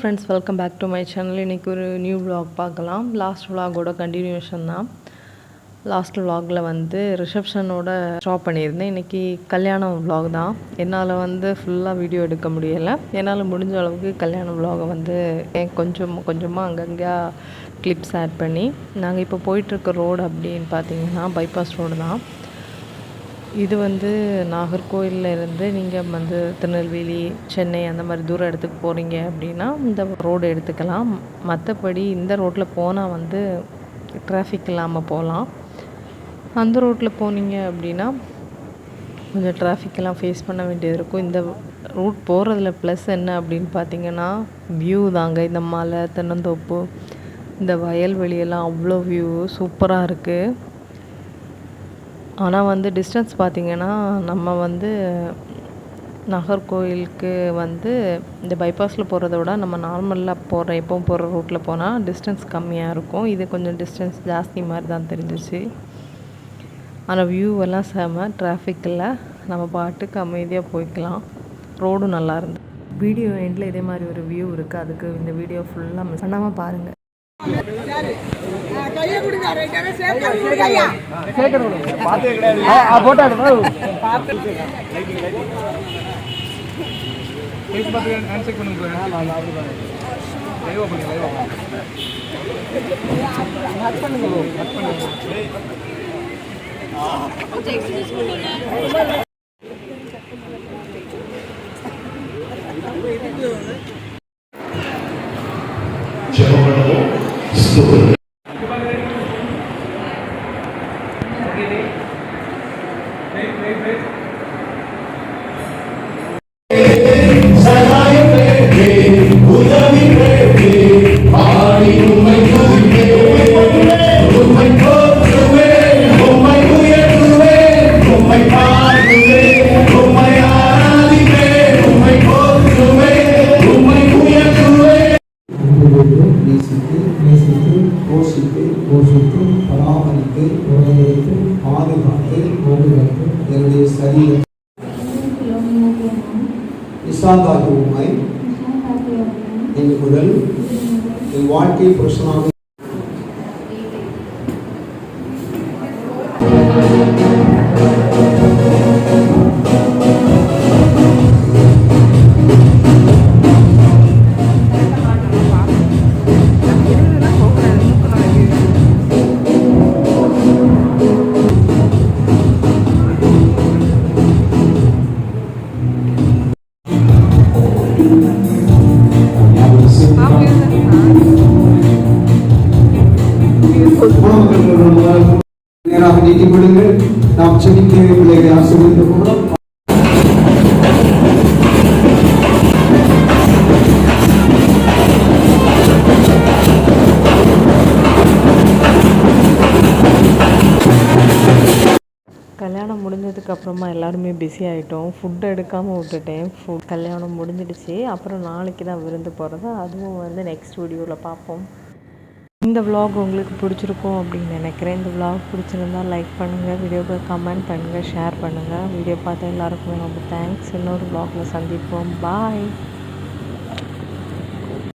Friends, welcome back to my channel. இன்றைக்கி ஒரு new vlog பார்க்கலாம். லாஸ்ட் vlogோட கண்டினியூஷன் தான். லாஸ்ட் vlogல வந்து ரிசப்ஷனோட ஸ்டாப் பண்ணியிருந்தேன். இன்றைக்கி கல்யாணம் vlog தான். என்னால் வந்து ஃபுல்லாக வீடியோ எடுக்க முடியலை. என்னால் முடிஞ்ச அளவுக்கு கல்யாண vlogவை வந்து கொஞ்சமாக அங்கங்கே கிளிப்ஸ் ஆட் பண்ணி, நாங்கள் இப்போ போயிட்டுருக்க ரோடு அப்படின்னு பார்த்தீங்கன்னா பைபாஸ் ரோடு தான். இது வந்து நாகர்கோயிலில் இருந்து நீங்கள் வந்து திருநெல்வேலி, சென்னை அந்த மாதிரி தூர இடத்துக்கு போகிறீங்க அப்படின்னா இந்த ரோடு எடுத்துக்கலாம். மற்றபடி இந்த ரோட்டில் போனால் வந்து டிராஃபிக் இல்லாமல் போகலாம். அந்த ரோட்டில் போனீங்க அப்படின்னா கொஞ்சம் டிராஃபிக்கெல்லாம் ஃபேஸ் பண்ண வேண்டியது இருக்கும். இந்த ரூட் போகிறதுல ப்ளஸ் என்ன அப்படின்னு பார்த்தீங்கன்னா வியூ தாங்க. இந்த மலை, தென்னந்தோப்பு, இந்த வயல்வெளியெல்லாம் அவ்வளோ வியூ சூப்பராக இருக்குது. ஆனால் வந்து டிஸ்டன்ஸ் பார்த்திங்கன்னா நம்ம வந்து நாகர்கோயிலுக்கு வந்து இந்த பைபாஸில் போகிறத விட நம்ம நார்மலாக எப்பவும் போகிற ரூட்டில் போனால் டிஸ்டன்ஸ் கம்மியாக இருக்கும். இது கொஞ்சம் டிஸ்டன்ஸ் ஜாஸ்தி மாதிரி தான் தெரிஞ்சிச்சு. ஆனால் வியூவெல்லாம் செம, டிராஃபிக் இல்லை, நம்ம பாட்டுக்கு அமைதியாக போய்க்கலாம். ரோடும் நல்லா இருந்து. வீடியோ எண்டில் இதே மாதிரி ஒரு வியூ இருக்குது. அதுக்கு இந்த வீடியோ ஃபுல்லாக மிஸ் பண்ணாமல் பாருங்கள். பராமரித்து உரையெடுத்து பாதுகாத்து ஓடுகிறது என்னுடைய சரீரம் விசாந்தாகி உண்மை என் முதல் என் வாழ்க்கை புருஷனாக நீதிபடுங்கள். நாம் செடிக்கிற பிள்ளைகளை ஆசிரியர் மூலம் கல்யாணம் முடிஞ்சதுக்கு அப்புறமா எல்லாருமே பிஸி ஆகிட்டோம். ஃபுட்டு எடுக்காமல் விட்டுட்டேன். கல்யாணம் முடிஞ்சிடுச்சு. அப்புறம் நாளைக்கு தான் விருந்து போகிறது. அதுவும் வந்து நெக்ஸ்ட் வீடியோவில் பார்ப்போம். இந்த vlog உங்களுக்கு பிடிச்சிருக்கும் அப்படின்னு நினைக்கிறேன். இந்த vlog பிடிச்சிருந்தால் லைக் பண்ணுங்கள், வீடியோவுக்கு கமெண்ட் பண்ணுங்கள், ஷேர் பண்ணுங்கள். வீடியோ பார்த்த எல்லாருக்குமே ரொம்ப தேங்க்ஸ். இன்னொரு vlogல சந்திப்போம். பாய்.